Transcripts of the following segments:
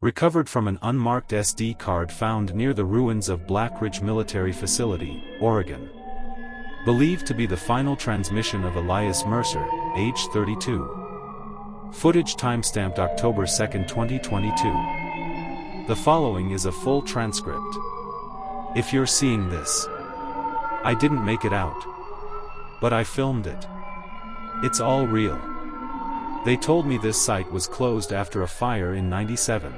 Recovered from an unmarked SD card found near the ruins of Black Ridge Military Facility, Oregon. Believed to be the final transmission of Elias Mercer, age 32. Footage timestamped October 2, 2022. The following is a full transcript. If you're seeing this, I didn't make it out, but I filmed it. It's all real. They told me this site was closed after a fire in '97.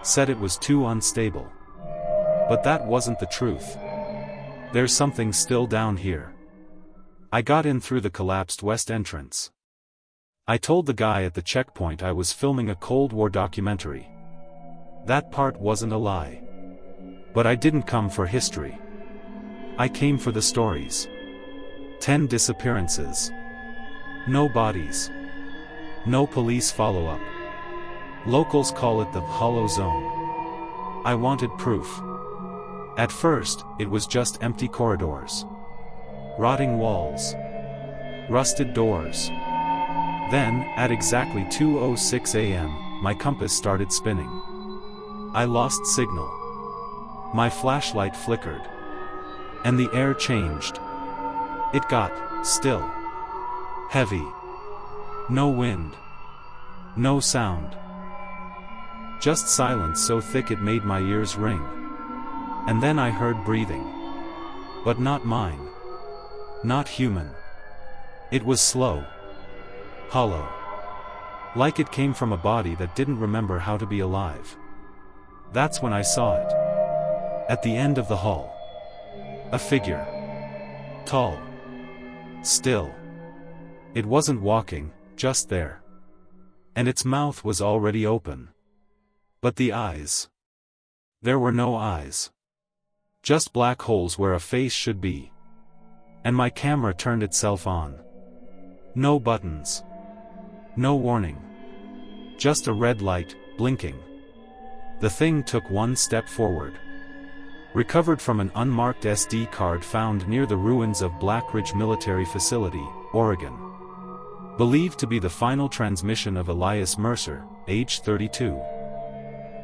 Said it was too unstable. But that wasn't the truth. There's something still down here. I got in through the collapsed west entrance. I told the guy at the checkpoint I was filming a Cold War documentary. That part wasn't a lie. But I didn't come for history. I came for the stories. 10 disappearances. No bodies. No police follow-up. Locals call it the hollow zone. I wanted proof. At first, it was just empty corridors. Rotting walls. Rusted doors. Then, at exactly 2:06 a.m., my compass started spinning. I lost signal. My flashlight flickered. And the air changed. It got still. Heavy. No wind. No sound. Just silence so thick it made my ears ring. And then I heard breathing. But not mine. Not human. It was slow. Hollow. Like it came from a body that didn't remember how to be alive. That's when I saw it. At the end of the hall. A figure. Tall. Still. It wasn't walking, just there. And its mouth was already open. But the eyes. There were no eyes. Just black holes where a face should be. And my camera turned itself on. No buttons. No warning. Just a red light, blinking. The thing took one step forward. Recovered from an unmarked SD card found near the ruins of Black Ridge Military Facility, Oregon. Believed to be the final transmission of Elias Mercer, age 32.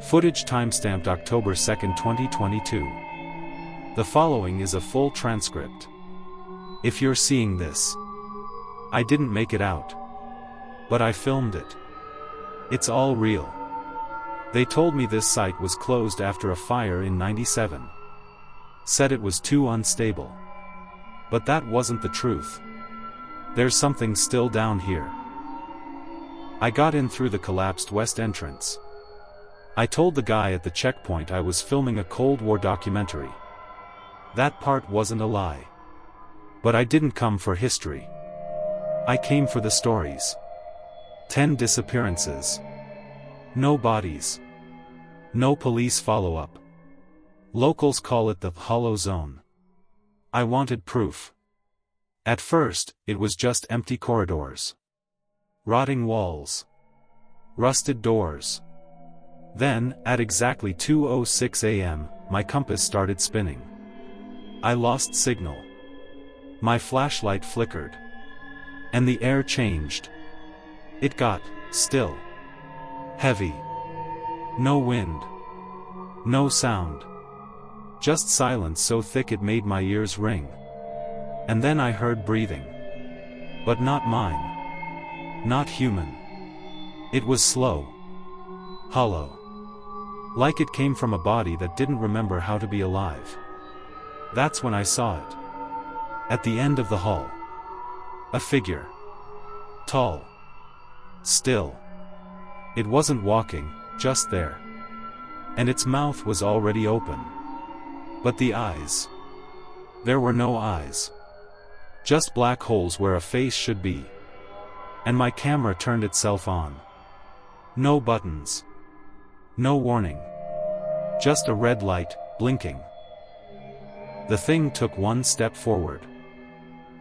Footage timestamped October 2, 2022. The following is a full transcript. If you're seeing this, I didn't make it out, but I filmed it. It's all real. They told me this site was closed after a fire in '97. Said it was too unstable. But that wasn't the truth. There's something still down here. I got in through the collapsed west entrance. I told the guy at the checkpoint I was filming a Cold War documentary. That part wasn't a lie. But I didn't come for history. I came for the stories. 10 disappearances. No bodies. No police follow-up. Locals call it the hollow zone. I wanted proof. At first, it was just empty corridors. Rotting walls. Rusted doors. Then, at exactly 2:06 a.m., my compass started spinning. I lost signal. My flashlight flickered. And the air changed. It got still. Heavy. No wind. No sound. Just silence so thick it made my ears ring. And then I heard breathing. But not mine. Not human. It was slow. Hollow. Like it came from a body that didn't remember how to be alive. That's when I saw it. At the end of the hall. A figure. Tall. Still. It wasn't walking, just there. And its mouth was already open. But the eyes. There were no eyes. Just black holes where a face should be. And my camera turned itself on. No buttons. No warning. Just a red light, blinking. The thing took one step forward.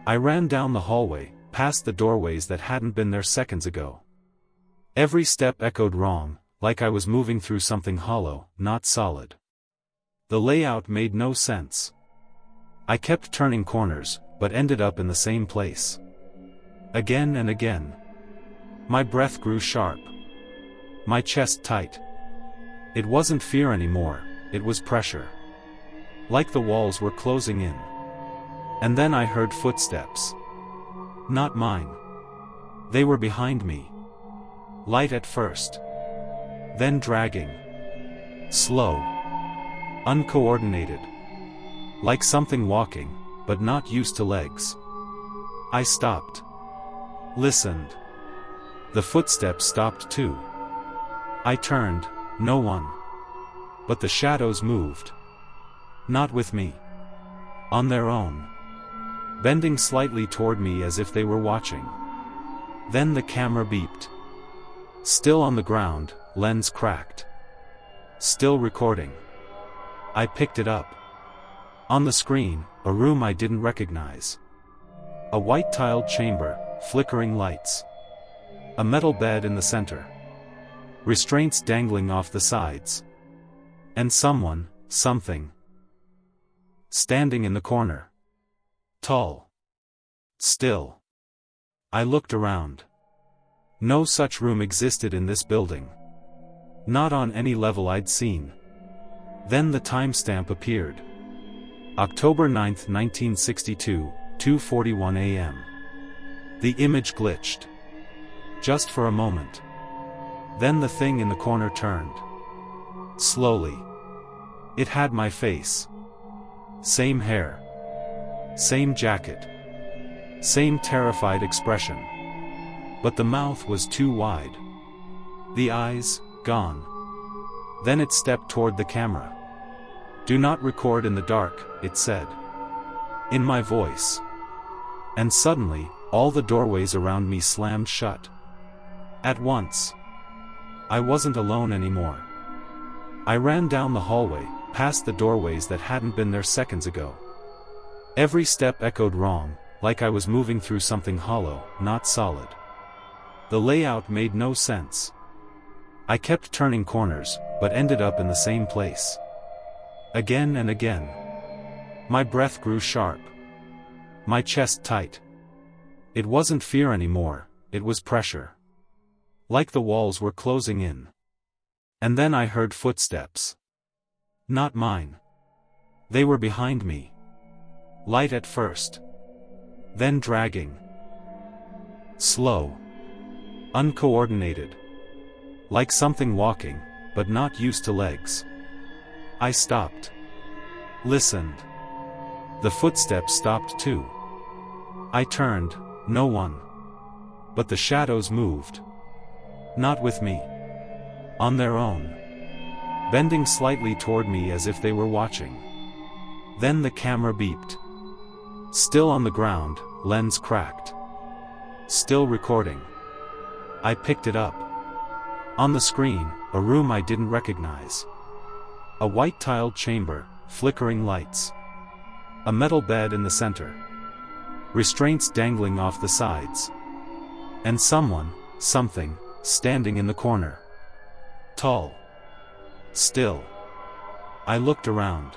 I ran down the hallway, past the doorways that hadn't been there seconds ago. Every step echoed wrong, like I was moving through something hollow, not solid. The layout made no sense. I kept turning corners, but ended up in the same place. Again and again. My breath grew sharp. My chest tight. It wasn't fear anymore, it was pressure. Like the walls were closing in. And then I heard footsteps. Not mine. They were behind me. Light at first. Then dragging. Slow. Uncoordinated. Like something walking, but not used to legs. I stopped. Listened. The footsteps stopped too. I turned, no one. But the shadows moved. Not with me. On their own. Bending slightly toward me as if they were watching. Then the camera beeped. Still on the ground, lens cracked. Still recording. I picked it up. On the screen, a room I didn't recognize. A white-tiled chamber, flickering lights. A metal bed in the center. Restraints dangling off the sides. And someone, something. Standing in the corner. Tall. Still. I looked around. No such room existed in this building. Not on any level I'd seen. Then the timestamp appeared. October 9, 1962, 2:41 a.m. The image glitched. Just for a moment. Then the thing in the corner turned. Slowly. It had my face. Same hair. Same jacket. Same terrified expression. But the mouth was too wide. The eyes, gone. Then it stepped toward the camera. "Do not record in the dark," it said. In my voice. And suddenly, all the doorways around me slammed shut. At once. I wasn't alone anymore. I ran down the hallway, past the doorways that hadn't been there seconds ago. Every step echoed wrong, like I was moving through something hollow, not solid. The layout made no sense. I kept turning corners, but ended up in the same place. Again and again. My breath grew sharp. My chest tight. It wasn't fear anymore, it was pressure. Like the walls were closing in. And then I heard footsteps. Not mine. They were behind me. Light at first. Then dragging. Slow. Uncoordinated. Like something walking, but not used to legs. I stopped. Listened. The footsteps stopped too. I turned, no one. But the shadows moved. Not with me. On their own. Bending slightly toward me as if they were watching. Then the camera beeped. Still on the ground, lens cracked. Still recording. I picked it up. On the screen, a room I didn't recognize. A white-tiled chamber, flickering lights. A metal bed in the center. Restraints dangling off the sides. And someone, something, standing in the corner. Tall. Still. I looked around.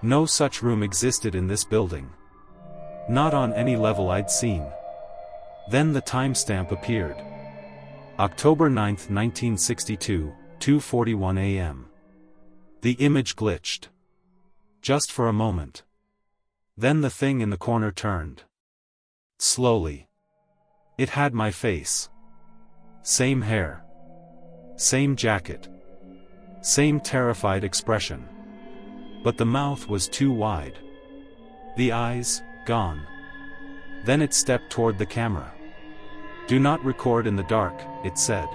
No such room existed in this building. Not on any level I'd seen. Then the timestamp appeared. October 9, 1962, 2:41 a.m. The image glitched. Just for a moment. Then the thing in the corner turned. Slowly. It had my face. Same hair. Same jacket. Same terrified expression. But the mouth was too wide. The eyes, gone. Then it stepped toward the camera. "Do not record in the dark," it said.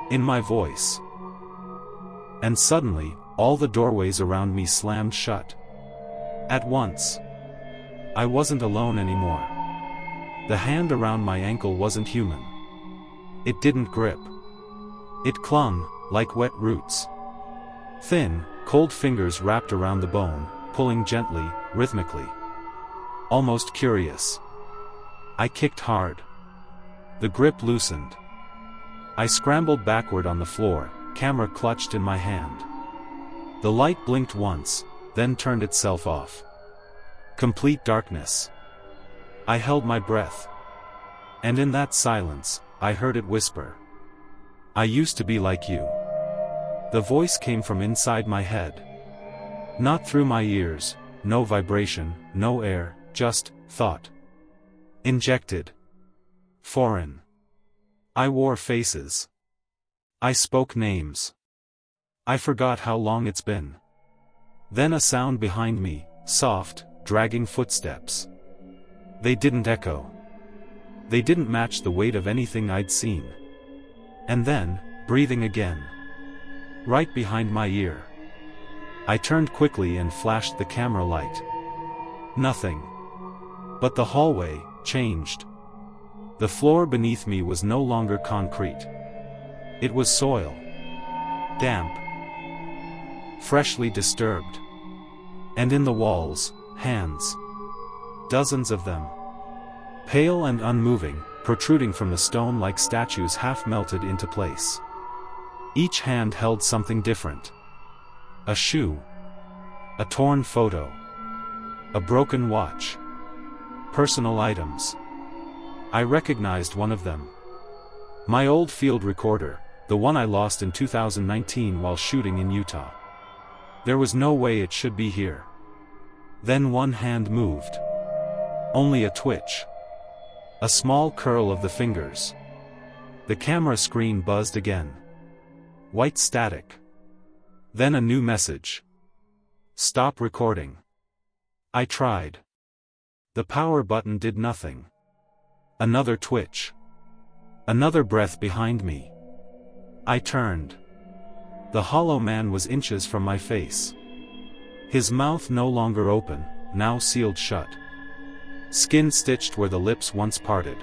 In my voice. And suddenly, all the doorways around me slammed shut. At once. I wasn't alone anymore. The hand around my ankle wasn't human. It didn't grip. It clung, like wet roots. Thin, cold fingers wrapped around the bone, pulling gently, rhythmically. Almost curious. I kicked hard. The grip loosened. I scrambled backward on the floor, camera clutched in my hand. The light blinked once, then turned itself off. Complete darkness. I held my breath. And in that silence, I heard it whisper. "I used to be like you." The voice came from inside my head. Not through my ears, no vibration, no air, just thought. Injected. Foreign. I wore faces. I spoke names. I forgot how long it's been. Then a sound behind me, soft, dragging footsteps. They didn't echo. They didn't match the weight of anything I'd seen. And then, breathing again. Right behind my ear. I turned quickly and flashed the camera light. Nothing. But the hallway changed. The floor beneath me was no longer concrete. It was soil. Damp. Freshly disturbed. And in the walls, hands. Dozens of them. Pale and unmoving, protruding from the stone like statues half melted into place. Each hand held something different. A shoe. A torn photo. A broken watch. Personal items. I recognized one of them. My old field recorder, the one I lost in 2019 while shooting in Utah. There was no way it should be here. Then one hand moved. Only a twitch. A small curl of the fingers. The camera screen buzzed again. White static. Then a new message. Stop recording. I tried. The power button did nothing. Another twitch. Another breath behind me. I turned. The hollow man was inches from my face. His mouth no longer open, now sealed shut. Skin stitched where the lips once parted.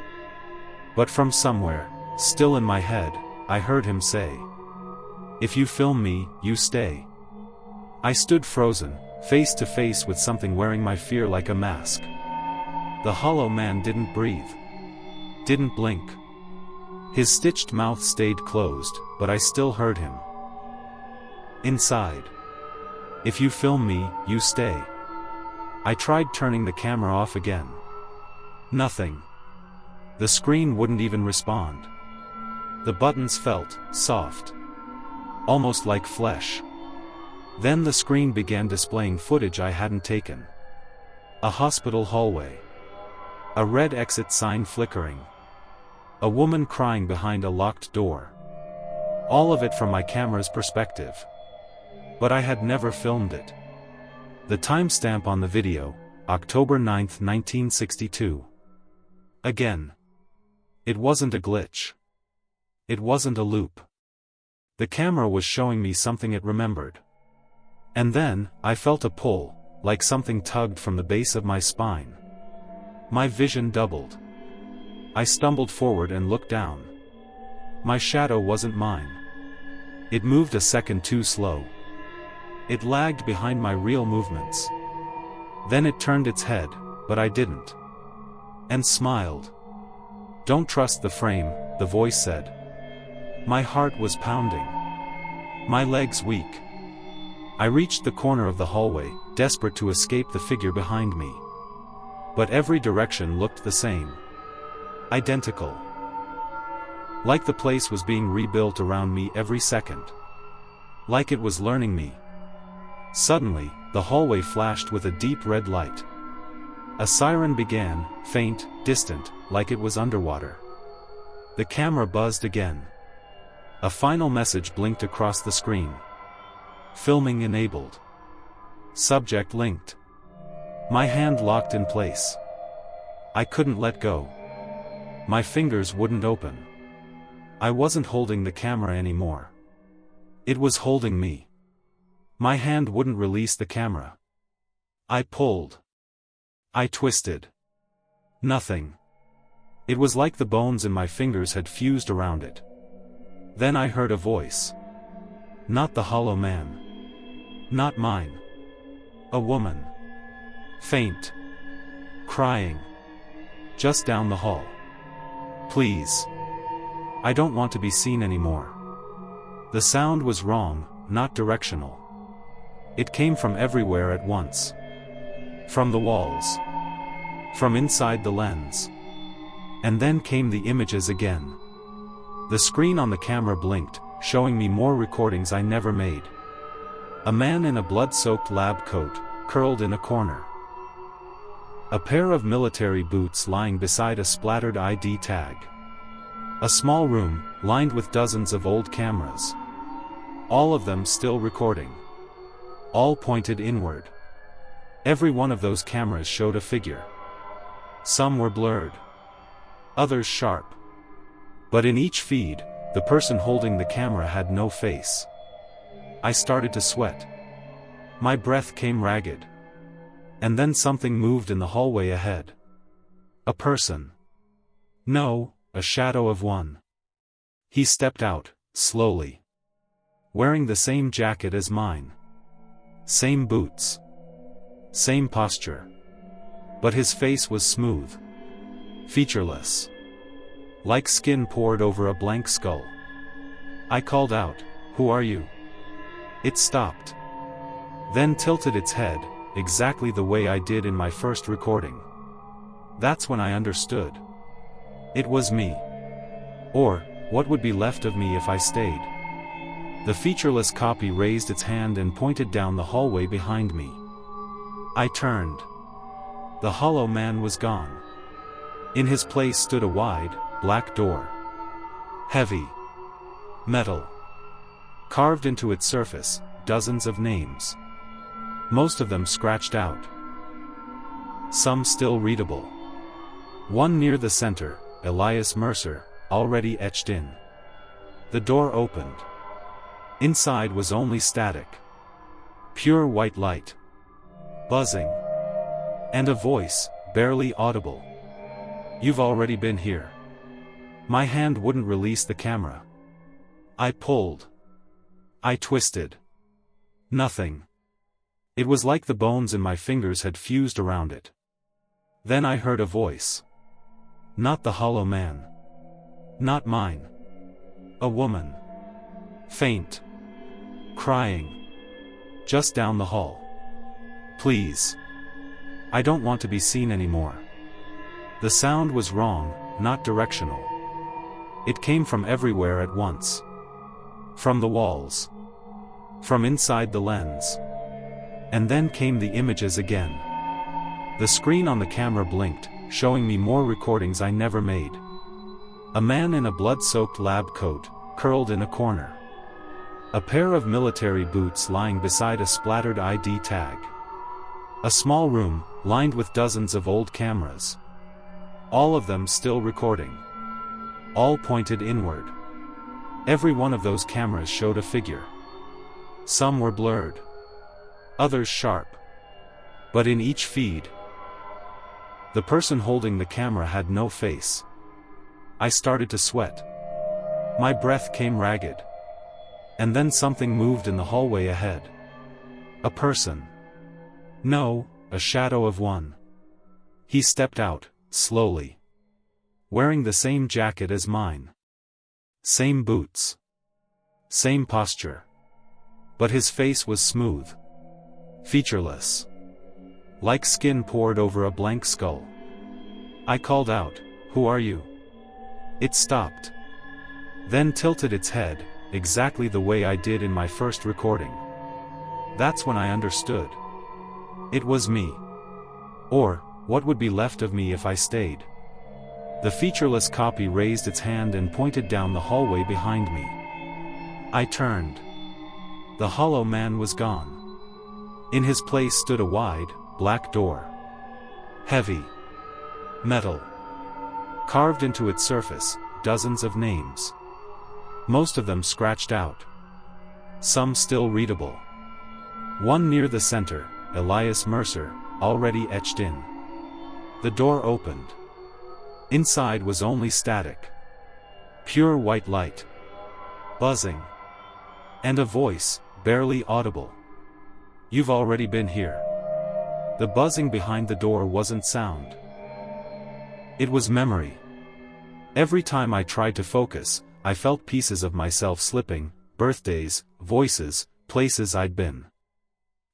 But from somewhere, still in my head, I heard him say, "If you film me, you stay." I stood frozen, face to face with something wearing my fear like a mask. The hollow man didn't breathe. Didn't blink. His stitched mouth stayed closed, but I still heard him. Inside. "If you film me, you stay." I tried turning the camera off again. Nothing. The screen wouldn't even respond. The buttons felt soft. Almost like flesh. Then the screen began displaying footage I hadn't taken. A hospital hallway. A red exit sign flickering. A woman crying behind a locked door. All of it from my camera's perspective. But I had never filmed it. The timestamp on the video, October 9th, 1962. Again. It wasn't a glitch. It wasn't a loop. The camera was showing me something it remembered. And then, I felt a pull, like something tugged from the base of my spine. My vision doubled. I stumbled forward and looked down. My shadow wasn't mine. It moved a second too slow. It lagged behind my real movements. Then it turned its head, but I didn't. And smiled. "Don't trust the frame," the voice said. My heart was pounding. My legs weak. I reached the corner of the hallway, desperate to escape the figure behind me. But every direction looked the same. Identical. Like the place was being rebuilt around me every second. Like it was learning me. Suddenly, the hallway flashed with a deep red light. A siren began, faint, distant, like it was underwater. The camera buzzed again. A final message blinked across the screen. Filming enabled. Subject linked. My hand locked in place. I couldn't let go. My fingers wouldn't open. I wasn't holding the camera anymore. It was holding me. My hand wouldn't release the camera. I pulled. I twisted. Nothing. It was like the bones in my fingers had fused around it. Then I heard a voice. Not the hollow man. Not mine. A woman. Faint. Crying. Just down the hall. "Please. I don't want to be seen anymore." The sound was wrong, not directional. It came from everywhere at once. From the walls. From inside the lens. And then came the images again. The screen on the camera blinked, showing me more recordings I never made. A man in a blood-soaked lab coat, curled in a corner. A pair of military boots lying beside a splattered ID tag. A small room, lined with dozens of old cameras. All of them still recording. All pointed inward. Every one of those cameras showed a figure. Some were blurred. Others sharp. But in each feed, the person holding the camera had no face. I started to sweat. My breath came ragged. And then something moved in the hallway ahead. A person. No, a shadow of one. He stepped out, slowly. Wearing the same jacket as mine. Same boots. Same posture. But his face was smooth. Featureless. Like skin poured over a blank skull. I called out, "Who are you?" It stopped. Then tilted its head, exactly the way I did in my first recording. That's when I understood. It was me. Or, what would be left of me if I stayed? The featureless copy raised its hand and pointed down the hallway behind me. I turned. The hollow man was gone. In his place stood a wide, black door. Heavy. Metal. Carved into its surface, dozens of names. Most of them scratched out. Some still readable. One near the center, Elias Mercer, already etched in. The door opened. Inside was only static. Pure white light. Buzzing. And a voice, barely audible. "You've already been here." My hand wouldn't release the camera. I pulled. I twisted. Nothing. It was like the bones in my fingers had fused around it. Then I heard a voice. Not the hollow man. Not mine. A woman. Faint. Crying. Just down the hall. "Please. I don't want to be seen anymore." The sound was wrong, not directional. It came from everywhere at once. From the walls. From inside the lens. And then came the images again. The screen on the camera blinked, showing me more recordings I never made. A man in a blood-soaked lab coat, curled in a corner. A pair of military boots lying beside a splattered ID tag. A small room, lined with dozens of old cameras. All of them still recording. All pointed inward. Every one of those cameras showed a figure. Some were blurred. Others sharp. But in each feed, the person holding the camera had no face. I started to sweat. My breath came ragged. And then something moved in the hallway ahead. A person. No, a shadow of one. He stepped out, slowly. Wearing the same jacket as mine. Same boots. Same posture. But his face was smooth. Featureless. Like skin poured over a blank skull. I called out, "Who are you?" It stopped. Then tilted its head, exactly the way I did in my first recording. That's when I understood. It was me. Or, what would be left of me if I stayed? The featureless copy raised its hand and pointed down the hallway behind me. I turned. The hollow man was gone. In his place stood a wide, black door. Heavy. Metal. Carved into its surface, dozens of names. Most of them scratched out. Some still readable. One near the center, Elias Mercer, already etched in. The door opened. Inside was only static. Pure white light. Buzzing. And a voice, barely audible. "You've already been here." The buzzing behind the door wasn't sound. It was memory. Every time I tried to focus, I felt pieces of myself slipping, birthdays, voices, places I'd been.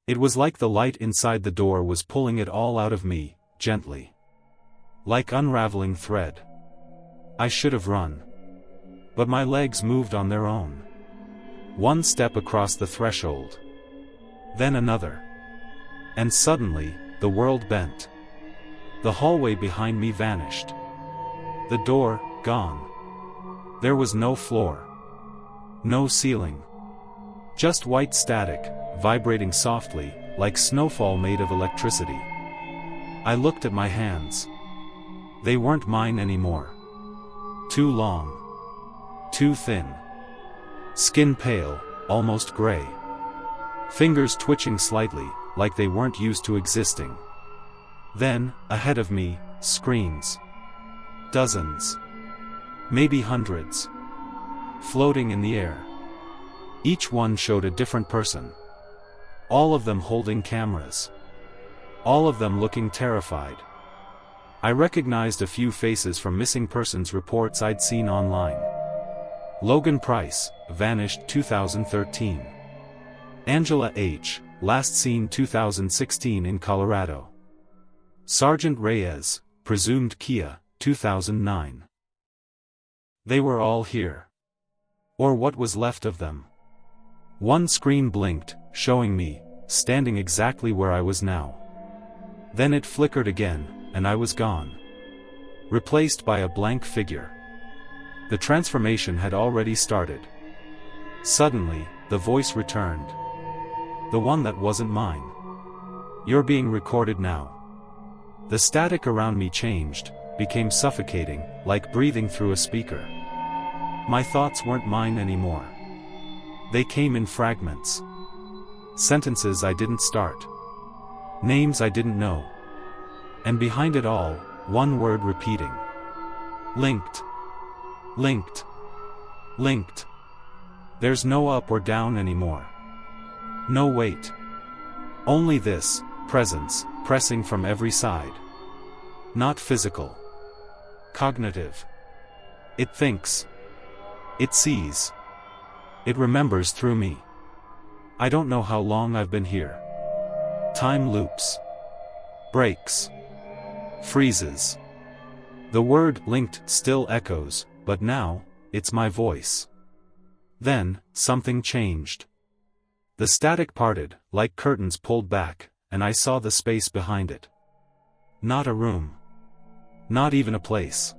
It was like the light inside the door was pulling it all out of me, gently. Like unraveling thread. I should have run. But my legs moved on their own. One step across the threshold. Then another. And suddenly, the world bent. The hallway behind me vanished. The door, gone. There was no floor. No ceiling. Just white static, vibrating softly, like snowfall made of electricity. I looked at my hands. They weren't mine anymore. Too long. Too thin. Skin pale, almost gray. Fingers twitching slightly, like they weren't used to existing. Then, ahead of me, screens. Dozens. Maybe hundreds. Floating in the air. Each one showed a different person. All of them holding cameras. All of them looking terrified. I recognized a few faces from missing persons reports I'd seen online. Logan Price, vanished 2013. Angela H., last seen 2016 in Colorado. Sergeant Reyes, presumed Kia, 2009. They were all here. Or what was left of them. One screen blinked, showing me, standing exactly where I was now. Then it flickered again, and I was gone. Replaced by a blank figure. The transformation had already started. Suddenly, the voice returned. The one that wasn't mine. You're being recorded now. The static around me changed, became suffocating, like breathing through a speaker. My thoughts weren't mine anymore. They came in fragments. Sentences I didn't start. Names I didn't know. And behind it all, one word repeating. Linked. Linked. Linked. There's no up or down anymore. No wait. Only this, presence, pressing from every side. Not physical. Cognitive. It thinks. It sees. It remembers through me. I don't know how long I've been here. Time loops. Breaks. Freezes. The word linked still echoes, but now, it's my voice. Then, something changed. The static parted, like curtains pulled back, and I saw the space behind it. Not a room. Not even a place.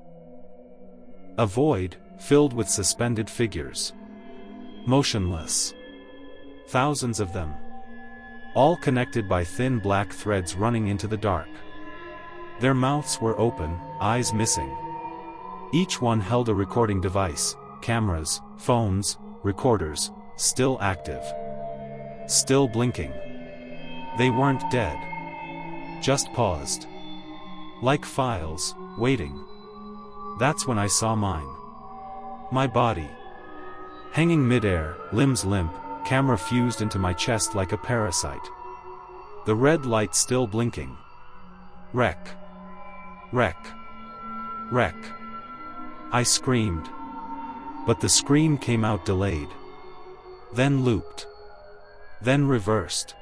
A void, filled with suspended figures. Motionless. Thousands of them. All connected by thin black threads running into the dark. Their mouths were open, eyes missing. Each one held a recording device, cameras, phones, recorders, still active. Still blinking. They weren't dead. Just paused. Like files, waiting. That's when I saw mine. My body. Hanging midair, limbs limp, camera fused into my chest like a parasite. The red light still blinking. Wreck. Wreck. Wreck. I screamed. But the scream came out delayed. Then looped. Then reversed.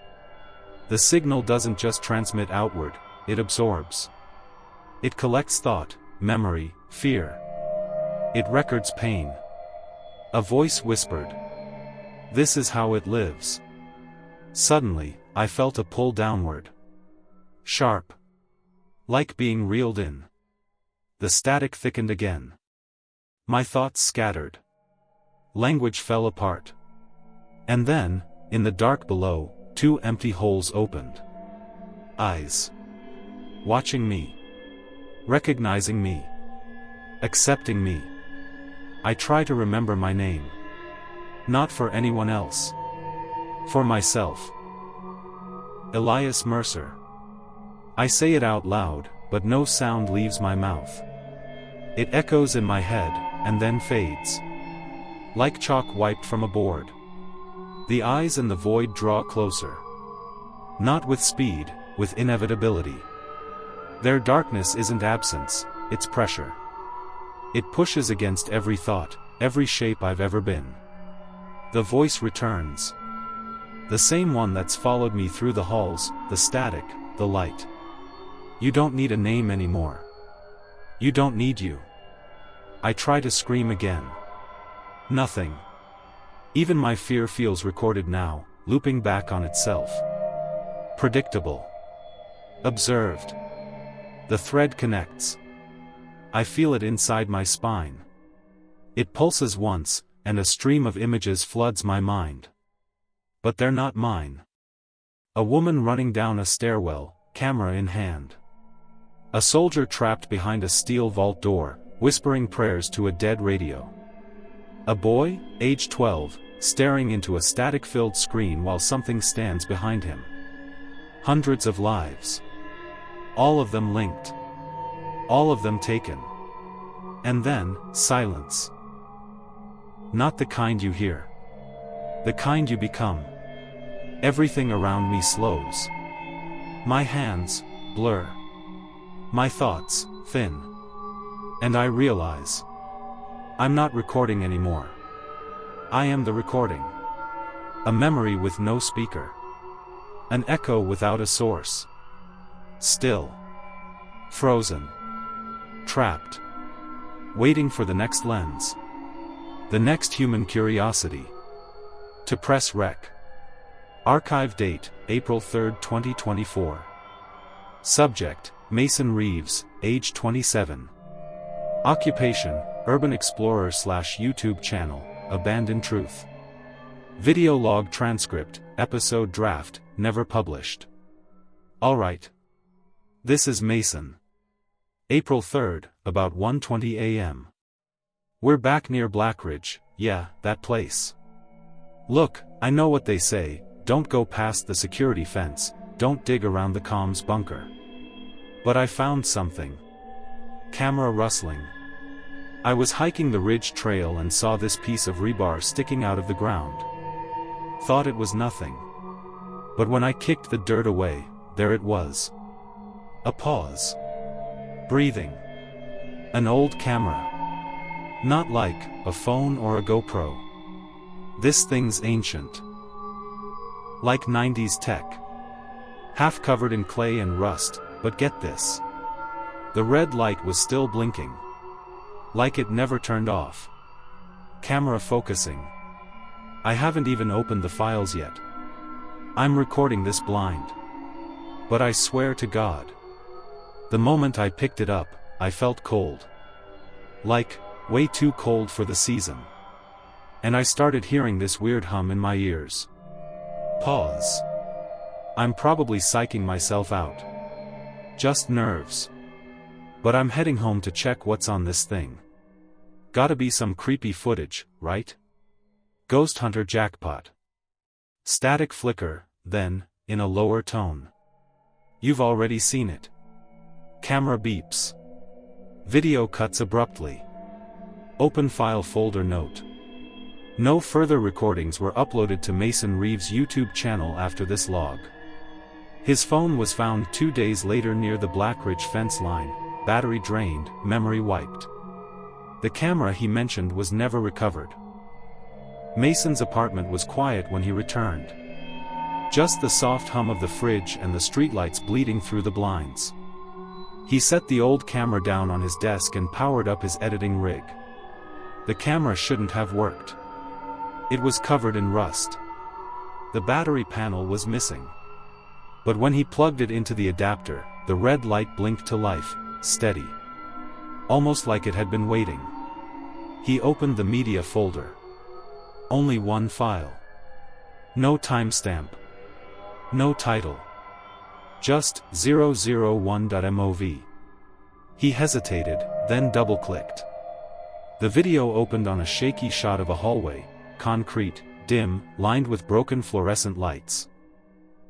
The signal doesn't just transmit outward, it absorbs. It collects thought, memory, fear. It records pain. A voice whispered. This is how it lives. Suddenly, I felt a pull downward. Sharp. Like being reeled in. The static thickened again. My thoughts scattered. Language fell apart. And then, in the dark below, two empty holes opened. Eyes. Watching me. Recognizing me. Accepting me. I try to remember my name. Not for anyone else. For myself. Elias Mercer. I say it out loud, but no sound leaves my mouth. It echoes in my head, and then fades. Like chalk wiped from a board. The eyes in the void draw closer. Not with speed, with inevitability. Their darkness isn't absence, it's pressure. It pushes against every thought, every shape I've ever been. The voice returns. The same one that's followed me through the halls, the static, the light. You don't need a name anymore. You don't need you. I try to scream again. Nothing. Even my fear feels recorded now, looping back on itself. Predictable. Observed. The thread connects. I feel it inside my spine. It pulses once, and a stream of images floods my mind. But they're not mine. A woman running down a stairwell, camera in hand. A soldier trapped behind a steel vault door, whispering prayers to a dead radio. A boy, age 12, staring into a static-filled screen while something stands behind him. Hundreds of lives. All of them linked. All of them taken. And then, silence. Not the kind you hear. The kind you become. Everything around me slows. My hands blur. My thoughts thin. And I realize I'm not recording anymore. I am the recording. A memory with no speaker. An echo without a source. Still. Frozen. Trapped. Waiting for the next lens. The next human curiosity. To press rec. Archive date, April 3, 2024. Subject, Mason Reeves, age 27. Occupation, urban explorer / YouTube channel, Abandoned Truth. Video log transcript, episode draft, never published. Alright. This is Mason. April 3rd, about 1:20 a.m. We're back near Blackridge, yeah, that place. Look, I know what they say, don't go past the security fence, don't dig around the comms bunker. But I found something. Camera rustling. I was hiking the ridge trail and saw this piece of rebar sticking out of the ground. Thought it was nothing. But when I kicked the dirt away, there it was. A pause. Breathing. An old camera. Not like a phone or a GoPro. This thing's ancient. Like 90s tech. Half covered in clay and rust, but get this. The red light was still blinking. Like it never turned off. Camera focusing. I haven't even opened the files yet. I'm recording this blind. But I swear to God. The moment I picked it up, I felt cold. Like, way too cold for the season. And I started hearing this weird hum in my ears. Pause. I'm probably psyching myself out. Just nerves. But I'm heading home to check what's on this thing. Gotta be some creepy footage, right? Ghost Hunter jackpot. Static flicker, then, in a lower tone. You've already seen it. Camera beeps. Video cuts abruptly. Open file folder note. No further recordings were uploaded to Mason Reeves' YouTube channel after this log. His phone was found 2 days later near the Blackridge fence line, battery drained, memory wiped. The camera he mentioned was never recovered. Mason's apartment was quiet when he returned. Just the soft hum of the fridge and the streetlights bleeding through the blinds. He set the old camera down on his desk and powered up his editing rig. The camera shouldn't have worked. It was covered in rust. The battery panel was missing. But when he plugged it into the adapter, the red light blinked to life, steady. Almost like it had been waiting. He opened the media folder. Only one file. No timestamp. No title. Just 001.mov. He hesitated, then double-clicked. The video opened on a shaky shot of a hallway, concrete, dim, lined with broken fluorescent lights.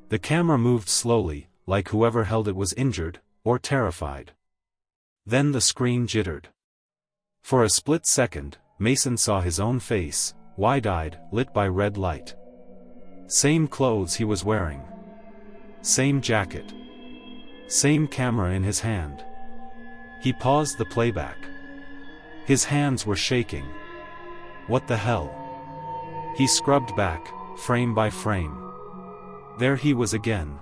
The camera moved slowly, like whoever held it was injured, or terrified. Then the screen jittered. For a split second, Mason saw his own face, wide-eyed, lit by red light. Same clothes he was wearing. Same jacket. Same camera in his hand. He paused the playback. His hands were shaking. What the hell? He scrubbed back, frame by frame. There he was again.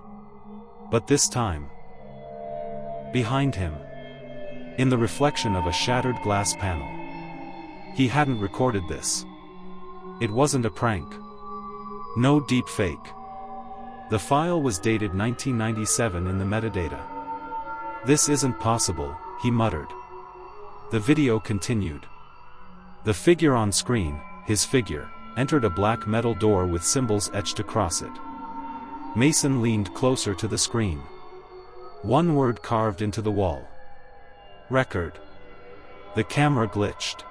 But this time, behind him, in the reflection of a shattered glass panel. He hadn't recorded this. It wasn't a prank. No deep fake. The file was dated 1997 in the metadata. This isn't possible, he muttered. The video continued. The figure on screen, his figure, entered a black metal door with symbols etched across it. Mason leaned closer to the screen. One word carved into the wall. Record. The camera glitched.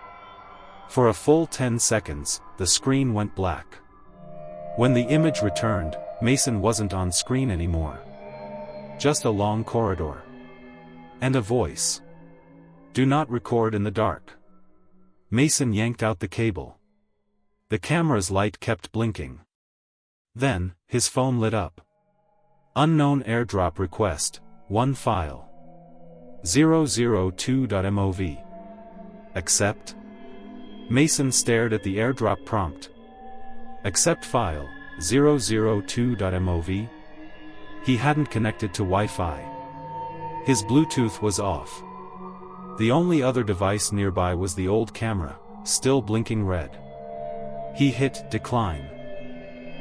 For a full 10 seconds, the screen went black. When the image returned, Mason wasn't on screen anymore. Just a long corridor. And a voice. Do not record in the dark. Mason yanked out the cable. The camera's light kept blinking. Then, his phone lit up. Unknown airdrop request, 1 file. 002.mov. Accept? Mason stared at the airdrop prompt. Accept file, 002.mov. He hadn't connected to Wi-Fi. His Bluetooth was off. The only other device nearby was the old camera, still blinking red. He hit decline.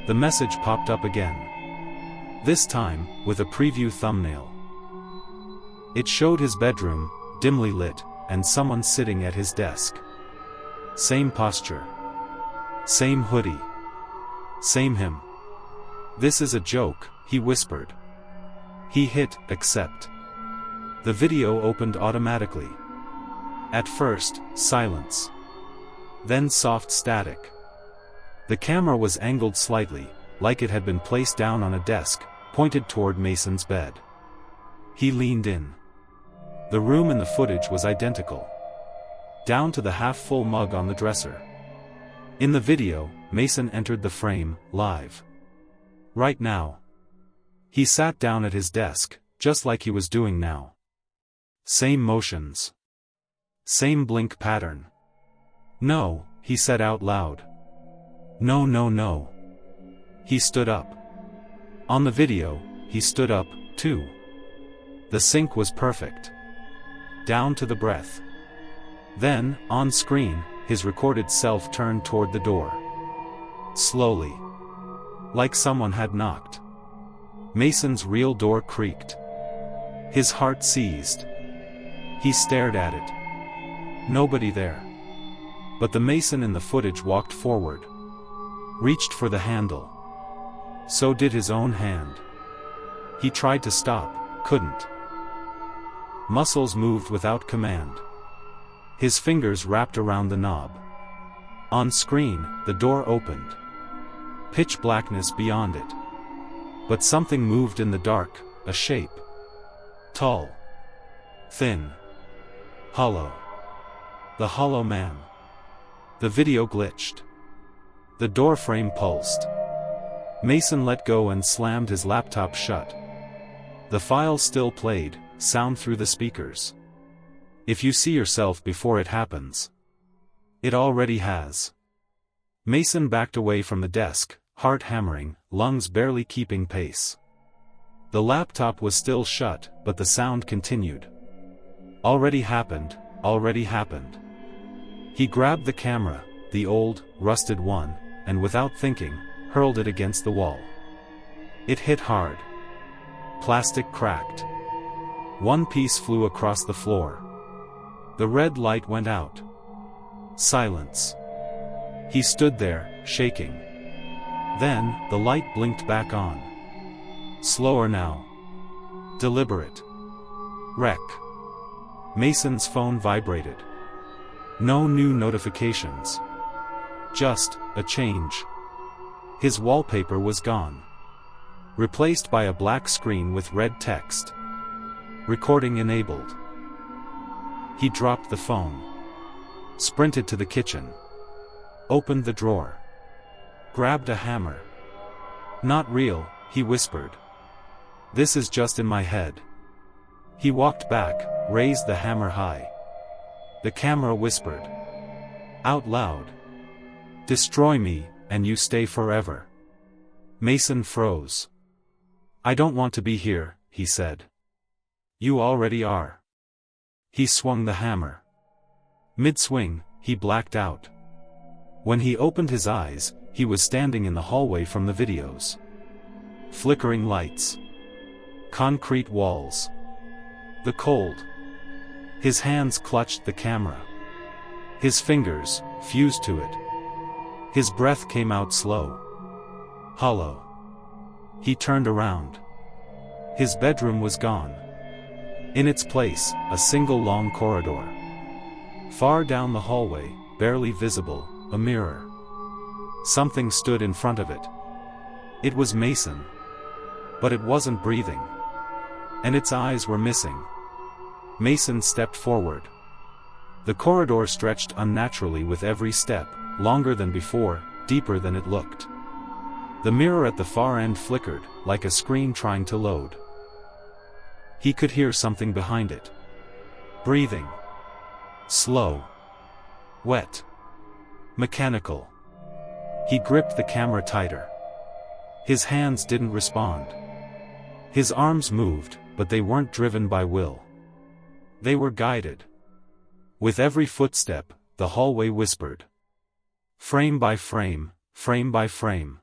The message popped up again. This time, with a preview thumbnail. It showed his bedroom, dimly lit, and someone sitting at his desk. Same posture. Same hoodie. Same him. This is a joke, he whispered. He hit accept. The video opened automatically. At first, silence. Then soft static. The camera was angled slightly, like it had been placed down on a desk, pointed toward Mason's bed. He leaned in. The room in the footage was identical. Down to the half-full mug on the dresser. In the video, Mason entered the frame, live. Right now. He sat down at his desk, just like he was doing now. Same motions. Same blink pattern. No, he said out loud. No, no, no. He stood up. On the video, he stood up, too. The sync was perfect. Down to the breath. Then, on screen, his recorded self turned toward the door. Slowly. Like someone had knocked. Mason's real door creaked. His heart seized. He stared at it. Nobody there. But the Mason in the footage walked forward. Reached for the handle. So did his own hand. He tried to stop, couldn't. Muscles moved without command. His fingers wrapped around the knob. On screen, the door opened. Pitch blackness beyond it. But something moved in the dark, a shape. Tall. Thin. Hollow. The Hollow Man. The video glitched. The door frame pulsed. Mason let go and slammed his laptop shut. The file still played, sound through the speakers. If you see yourself before it happens. It already has. Mason backed away from the desk, heart hammering, lungs barely keeping pace. The laptop was still shut, but the sound continued. Already happened, already happened. He grabbed the camera, the old, rusted one, and without thinking, hurled it against the wall. It hit hard. Plastic cracked. One piece flew across the floor. The red light went out. Silence. He stood there, shaking. Then, the light blinked back on. Slower now. Deliberate. Wreck. Mason's phone vibrated. No new notifications. Just a change. His wallpaper was gone. Replaced by a black screen with red text. Recording enabled. He dropped the phone. Sprinted to the kitchen. Opened the drawer. Grabbed a hammer. Not real, he whispered. This is just in my head. He walked back, raised the hammer high. The camera whispered. Out loud. Destroy me, and you stay forever. Mason froze. I don't want to be here, he said. You already are. He swung the hammer. Mid-swing, he blacked out. When he opened his eyes, he was standing in the hallway from the videos. Flickering lights. Concrete walls. The cold. His hands clutched the camera. His fingers fused to it. His breath came out slow. Hollow. He turned around. His bedroom was gone. In its place, a single long corridor. Far down the hallway, barely visible, a mirror. Something stood in front of it. It was Mason. But it wasn't breathing. And its eyes were missing. Mason stepped forward. The corridor stretched unnaturally with every step, longer than before, deeper than it looked. The mirror at the far end flickered, like a screen trying to load. He could hear something behind it. Breathing. Slow. Wet. Mechanical. He gripped the camera tighter. His hands didn't respond. His arms moved, but they weren't driven by will. They were guided. With every footstep, the hallway whispered. Frame by frame, frame by frame.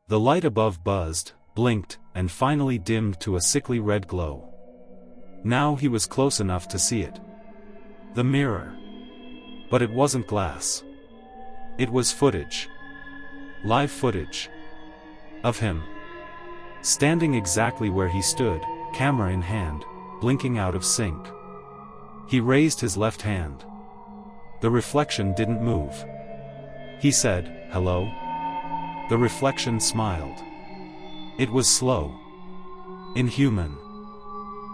The light above buzzed, blinked, and finally dimmed to a sickly red glow. Now he was close enough to see it. The mirror. But it wasn't glass. It was footage. Live footage. Of him. Standing exactly where he stood, camera in hand, blinking out of sync. He raised his left hand. The reflection didn't move. He said, "Hello?" The reflection smiled. It was slow. Inhuman.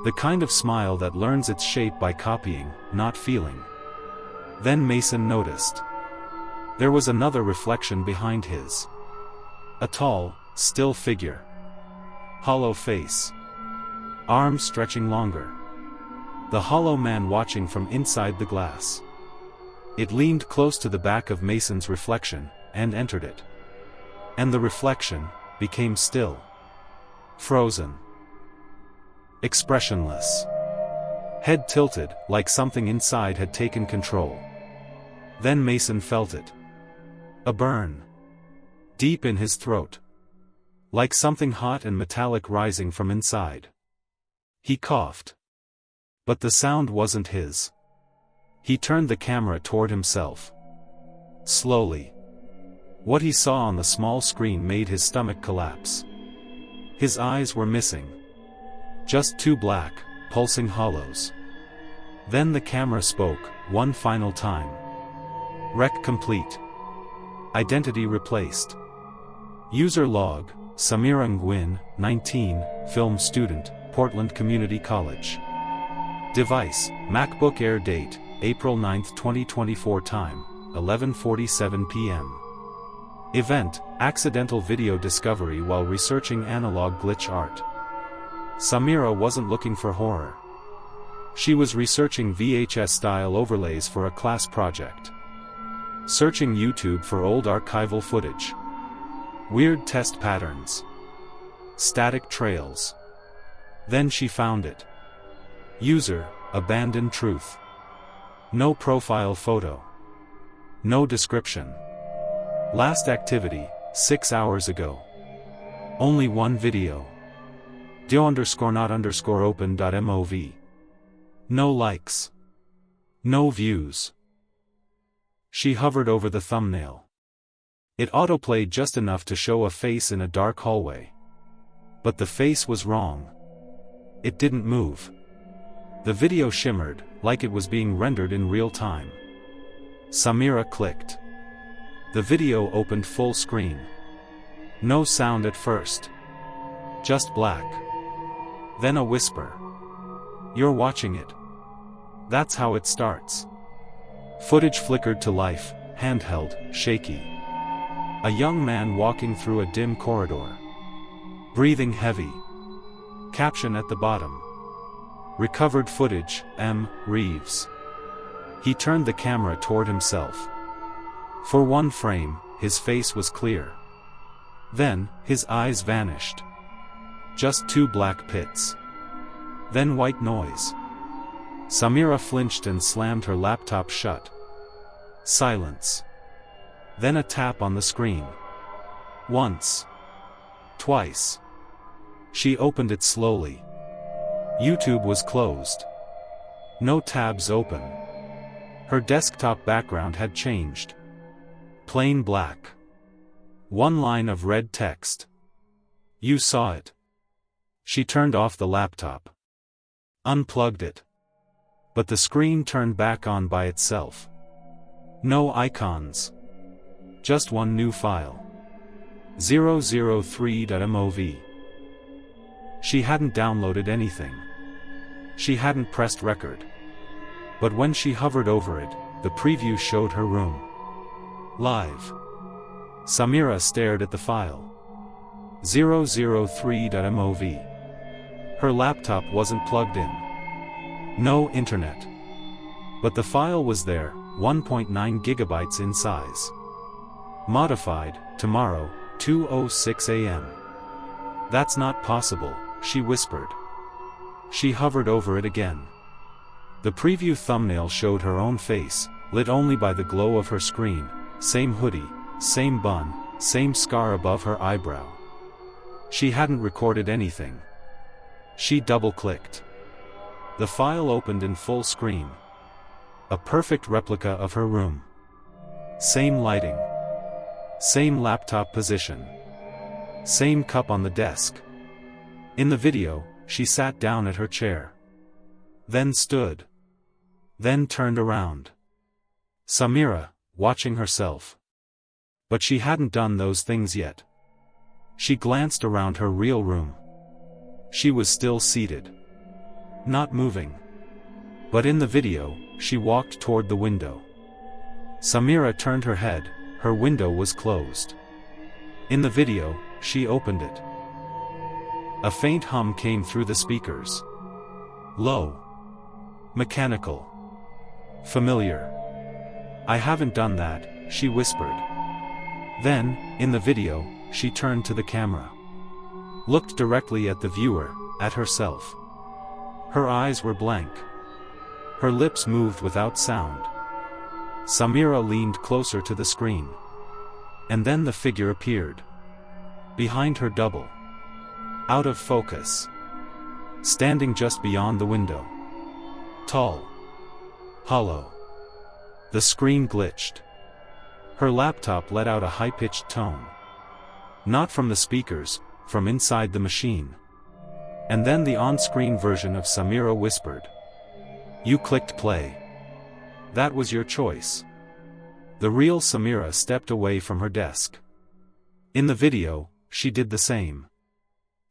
The kind of smile that learns its shape by copying, not feeling. Then Mason noticed. There was another reflection behind his. A tall, still figure. Hollow face. Arms stretching longer. The hollow man watching from inside the glass. It leaned close to the back of Mason's reflection, and entered it. And the reflection became still. Frozen. Expressionless. Head tilted, like something inside had taken control. Then Mason felt it. A burn. Deep in his throat. Like something hot and metallic rising from inside. He coughed. But the sound wasn't his. He turned the camera toward himself. Slowly. What he saw on the small screen made his stomach collapse. His eyes were missing. Just two black, pulsing hollows. Then the camera spoke, one final time. Rec complete. Identity replaced. User log, Samira Nguyen, 19, film student, Portland Community College. Device, MacBook Air. Date, April 9, 2024. Time, 11:47 p.m. Event, accidental video discovery while researching analog glitch art. Samira wasn't looking for horror. She was researching VHS-style overlays for a class project. Searching YouTube for old archival footage. Weird test patterns. Static trails. Then she found it. User, abandoned truth. No profile photo. No description. Last activity, 6 hours ago. Only one video. do_not_open.mov. No likes. No views. She hovered over the thumbnail. It autoplayed just enough to show a face in a dark hallway. But the face was wrong. It didn't move. The video shimmered, like it was being rendered in real time. Samira clicked. The video opened full screen. No sound at first. Just black. Then a whisper. You're watching it. That's how it starts. Footage flickered to life, handheld, shaky. A young man walking through a dim corridor. Breathing heavy. Caption at the bottom. Recovered footage, M. Reeves. He turned the camera toward himself. For one frame, his face was clear. Then, his eyes vanished. Just two black pits. Then white noise. Samira flinched and slammed her laptop shut. Silence. Then a tap on the screen. Once. Twice. She opened it slowly. YouTube was closed. No tabs open. Her desktop background had changed. Plain black. One line of red text. You saw it. She turned off the laptop. Unplugged it. But the screen turned back on by itself. No icons. Just one new file. 003.mov. She hadn't downloaded anything. She hadn't pressed record. But when she hovered over it, the preview showed her room. Live. Samira stared at the file. 003.mov. Her laptop wasn't plugged in. No internet. But the file was there, 1.9 gigabytes in size. Modified, tomorrow, 2:06 a.m. That's not possible, she whispered. She hovered over it again. The preview thumbnail showed her own face, lit only by the glow of her screen, same hoodie, same bun, same scar above her eyebrow. She hadn't recorded anything. She double-clicked. The file opened in full screen. A perfect replica of her room. Same lighting. Same laptop position. Same cup on the desk. In the video, she sat down at her chair. Then stood. Then turned around. Samira, watching herself. But she hadn't done those things yet. She glanced around her real room. She was still seated. Not moving. But in the video, she walked toward the window. Samira turned her head, her window was closed. In the video, she opened it. A faint hum came through the speakers. Low. Mechanical. Familiar. I haven't done that, she whispered. Then, in the video, she turned to the camera. Looked directly at the viewer, at herself. Her eyes were blank. Her lips moved without sound. Samira leaned closer to the screen. And then the figure appeared. Behind her double. Out of focus. Standing just beyond the window. Tall. Hollow. The screen glitched. Her laptop let out a high-pitched tone. Not from the speakers, from inside the machine. And then the on-screen version of Samira whispered. You clicked play. That was your choice. The real Samira stepped away from her desk. In the video, she did the same.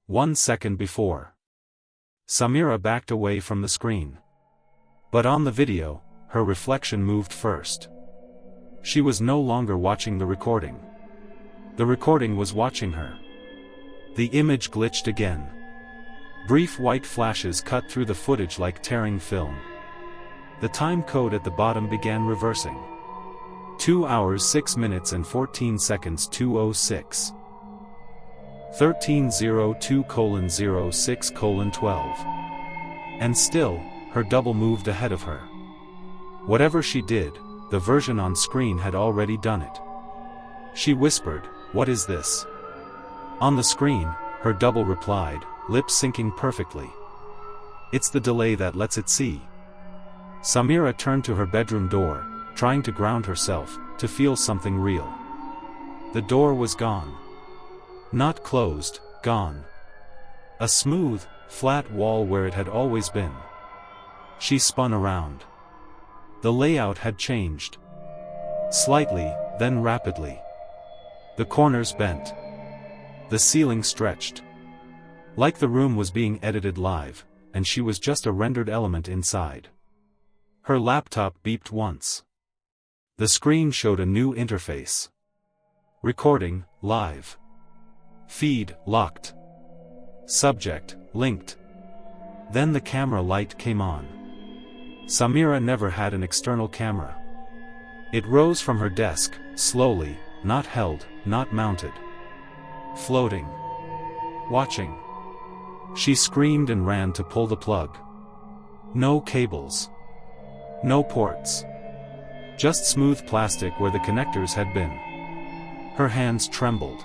1 second before. Samira backed away from the screen. But on the video, her reflection moved first. She was no longer watching the recording. The recording was watching her. The image glitched again. Brief white flashes cut through the footage like tearing film. The time code at the bottom began reversing. 2 hours 6 minutes and 14 seconds 2:06. 13:02:06:12. And still, her double moved ahead of her. Whatever she did, the version on screen had already done it. She whispered, "What is this?" On the screen, her double replied, lips syncing perfectly. "It's the delay that lets it see." Samira turned to her bedroom door, trying to ground herself, to feel something real. The door was gone. Not closed, gone. A smooth, flat wall where it had always been. She spun around. The layout had changed. Slightly, then rapidly. The corners bent. The ceiling stretched. Like the room was being edited live, and she was just a rendered element inside. Her laptop beeped once. The screen showed a new interface. Recording, live. Feed, locked. Subject, linked. Then the camera light came on. Samira never had an external camera. It rose from her desk, slowly, not held, not mounted. Floating. Watching. She screamed and ran to pull the plug. No cables. No ports. Just smooth plastic where the connectors had been. Her hands trembled.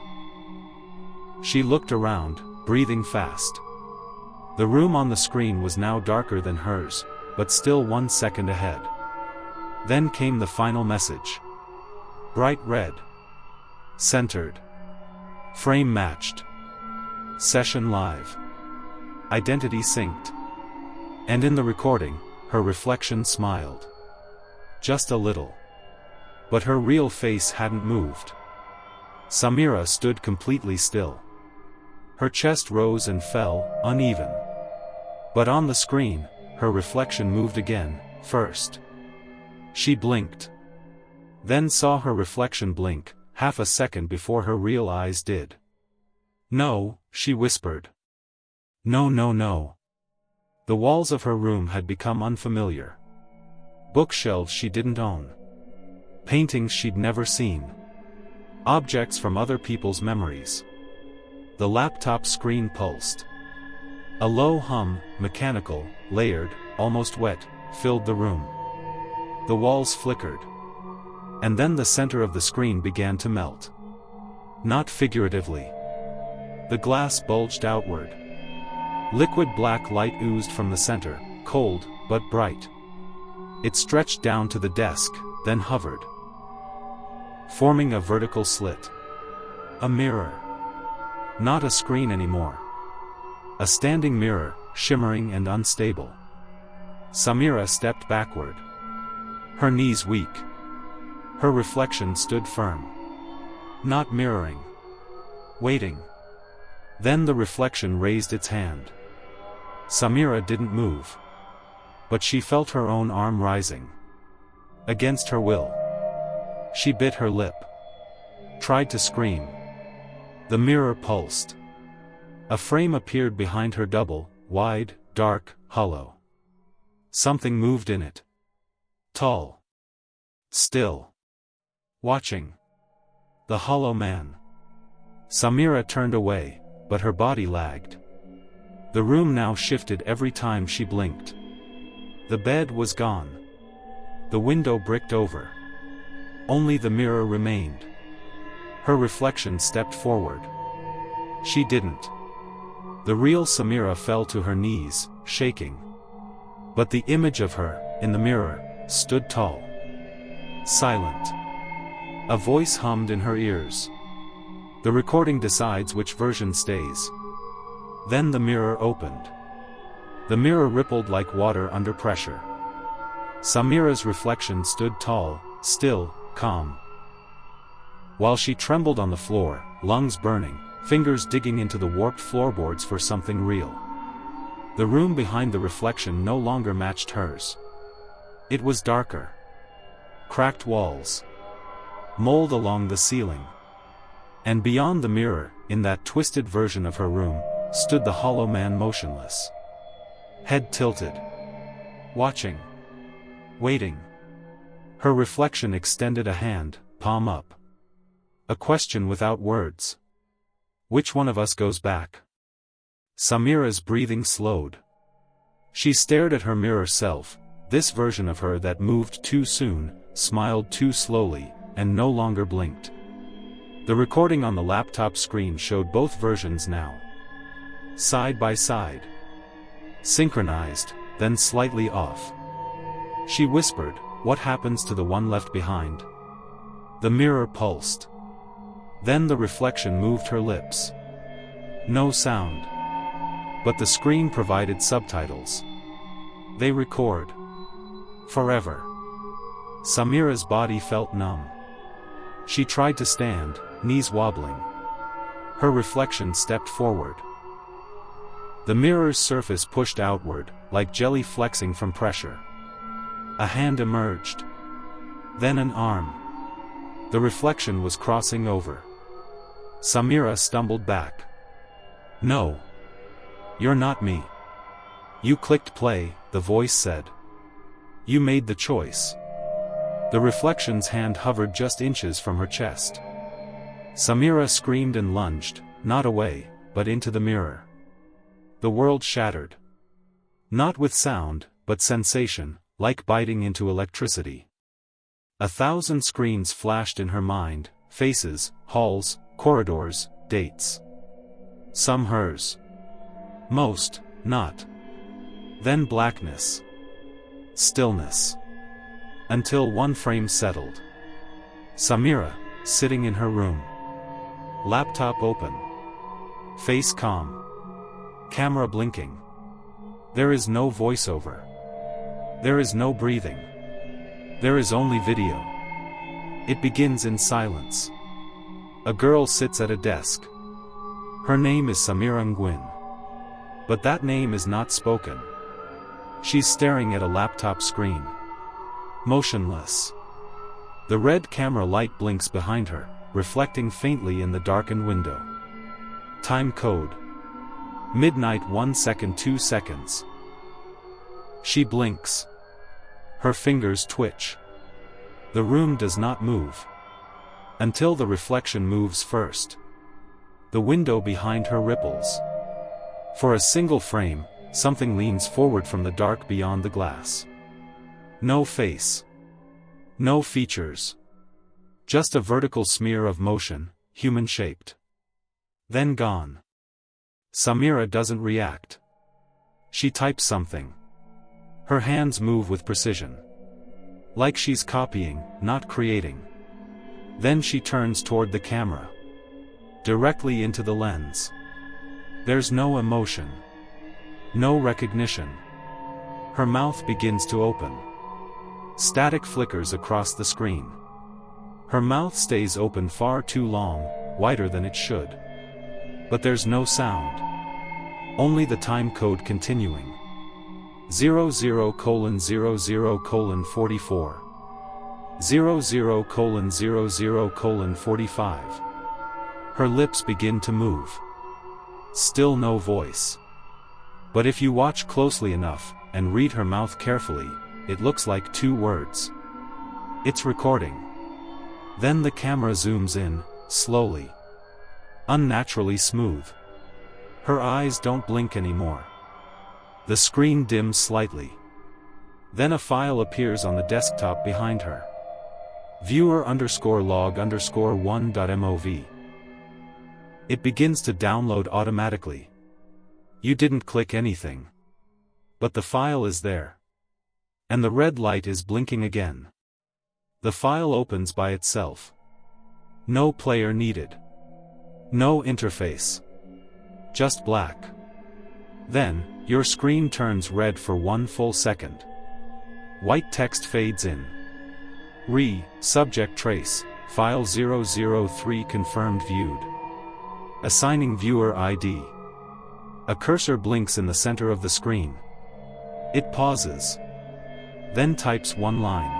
She looked around, breathing fast. The room on the screen was now darker than hers, but still 1 second ahead. Then came the final message. Bright red. Centered. Frame matched. Session live. Identity synced. And in the recording, her reflection smiled. Just a little. But her real face hadn't moved. Samira stood completely still. Her chest rose and fell, uneven. But on the screen, her reflection moved again, first. She blinked. Then saw her reflection blink, half a second before her real eyes did. No, she whispered. No, no, no. The walls of her room had become unfamiliar. Bookshelves she didn't own. Paintings she'd never seen. Objects from other people's memories. The laptop screen pulsed. A low hum, mechanical, layered, almost wet, filled the room. The walls flickered. And then the center of the screen began to melt. Not figuratively. The glass bulged outward. Liquid black light oozed from the center, cold, but bright. It stretched down to the desk, then hovered, forming a vertical slit. A mirror. Not a screen anymore. A standing mirror, shimmering and unstable. Samira stepped backward. Her knees weak. Her reflection stood firm. Not mirroring. Waiting. Then the reflection raised its hand. Samira didn't move. But she felt her own arm rising. Against her will. She bit her lip. Tried to scream. The mirror pulsed. A frame appeared behind her double, wide, dark, hollow. Something moved in it. Tall. Still. Watching. The hollow man. Samira turned away, but her body lagged. The room now shifted every time she blinked. The bed was gone. The window bricked over. Only the mirror remained. Her reflection stepped forward. She didn't. The real Samira fell to her knees, shaking. But the image of her, in the mirror, stood tall. Silent. A voice hummed in her ears. The recording decides which version stays. Then the mirror opened. The mirror rippled like water under pressure. Samira's reflection stood tall, still, calm. While she trembled on the floor, lungs burning, fingers digging into the warped floorboards for something real. The room behind the reflection no longer matched hers. It was darker. Cracked walls. Mold along the ceiling. And beyond the mirror, in that twisted version of her room, stood the hollow man motionless. Head tilted. Watching. Waiting. Her reflection extended a hand, palm up. A question without words. Which one of us goes back? Samira's breathing slowed. She stared at her mirror self, this version of her that moved too soon, smiled too slowly, and no longer blinked. The recording on the laptop screen showed both versions now. Side by side. Synchronized, then slightly off. She whispered, "What happens to the one left behind?" The mirror pulsed. Then the reflection moved her lips. No sound. But the screen provided subtitles. They record. Forever. Samira's body felt numb. She tried to stand, knees wobbling. Her reflection stepped forward. The mirror's surface pushed outward, like jelly flexing from pressure. A hand emerged. Then an arm. The reflection was crossing over. Samira stumbled back. "No. You're not me." "You clicked play," the voice said. "You made the choice." The reflection's hand hovered just inches from her chest. Samira screamed and lunged, not away, but into the mirror. The world shattered. Not with sound, but sensation, like biting into electricity. 1,000 screens flashed in her mind, faces, halls, corridors, dates. Some hers. Most, not. Then blackness. Stillness. Until one frame settled. Samira, sitting in her room. Laptop open. Face calm. Camera blinking. There is no voiceover. There is no breathing. There is only video. It begins in silence. A girl sits at a desk. Her name is Samira Nguyen. But that name is not spoken. She's staring at a laptop screen. Motionless. The red camera light blinks behind her, reflecting faintly in the darkened window. Time code. Midnight 1 second 2 seconds. She blinks. Her fingers twitch. The room does not move. Until the reflection moves first. The window behind her ripples. For a single frame, something leans forward from the dark beyond the glass. No face. No features. Just a vertical smear of motion, human-shaped. Then gone. Samira doesn't react. She types something. Her hands move with precision. Like she's copying, not creating. Then she turns toward the camera. Directly into the lens. There's no emotion. No recognition. Her mouth begins to open. Static flickers across the screen. Her mouth stays open far too long, wider than it should. But there's no sound. Only the time code continuing. 00:00:44. 00:00:45. Her lips begin to move. Still no voice. But if you watch closely enough, and read her mouth carefully, it looks like 2 words. It's recording. Then the camera zooms in, slowly. Unnaturally smooth. Her eyes don't blink anymore. The screen dims slightly. Then a file appears on the desktop behind her. Viewer_log_1.mov. It begins to download automatically. You didn't click anything. But the file is there. And the red light is blinking again. The file opens by itself. No player needed. No interface. Just black. Then, your screen turns red for 1 full second. White text fades in. Subject trace, file 003 confirmed viewed. Assigning viewer ID. A cursor blinks in the center of the screen. It pauses. Then types one line.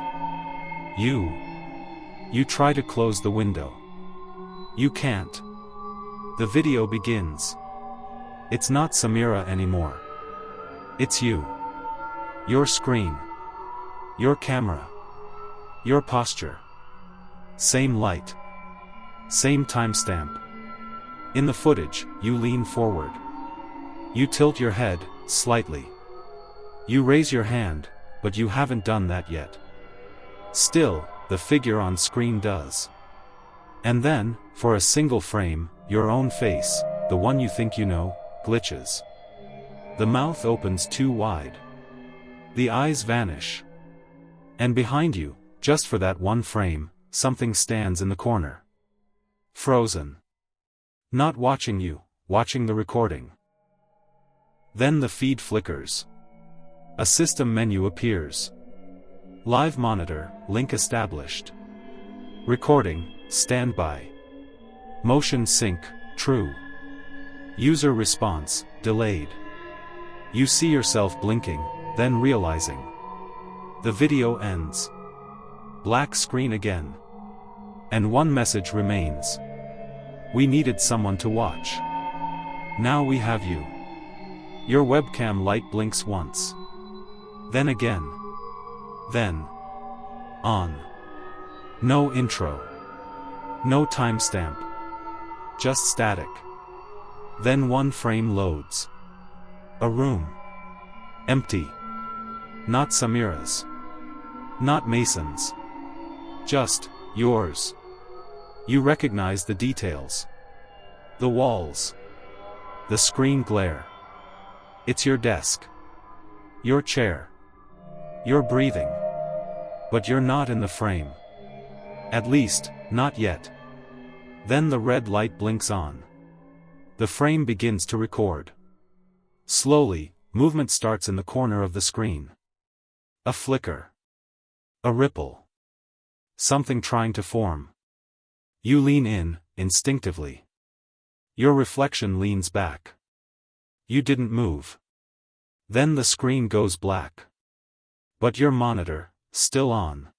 You try to close the window. You can't. The video begins. It's not Samira anymore. It's you. Your screen. Your camera. Your posture. Same light. Same timestamp. In the footage, you lean forward. You tilt your head, slightly. You raise your hand, but you haven't done that yet. Still, the figure on screen does. And then, for a single frame, your own face, the one you think you know, glitches. The mouth opens too wide. The eyes vanish. And behind you, just for that one frame, something stands in the corner. Frozen. Not watching you, watching the recording. Then the feed flickers. A system menu appears. Live monitor, link established. Recording, standby. Motion sync, true. User response, delayed. You see yourself blinking, then realizing. The video ends. Black screen again. And one message remains. We needed someone to watch. Now we have you. Your webcam light blinks once. Then again. Then. On. No intro. No timestamp. Just static. Then one frame loads. A room. Empty. Not Samira's. Not Mason's. Just, yours. You recognize the details. The walls. The screen glare. It's your desk. Your chair. You're breathing. But you're not in the frame. At least, not yet. Then the red light blinks on. The frame begins to record. Slowly, movement starts in the corner of the screen. A flicker. A ripple. Something trying to form. You lean in, instinctively. Your reflection leans back. You didn't move. Then the screen goes black. But your monitor, still on.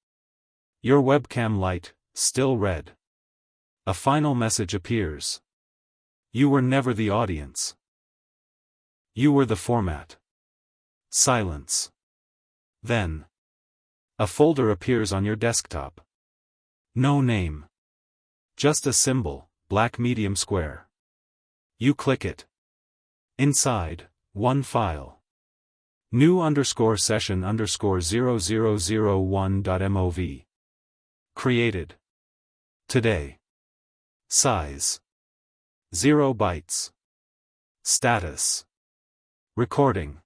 Your webcam light, still red. A final message appears. You were never the audience. You were the format. Silence. Then. A folder appears on your desktop. No name. Just a symbol, black medium square. You click it. Inside, one file. new_session_0001.mov. Created. Today. Size. 0 bytes. Status. Recording.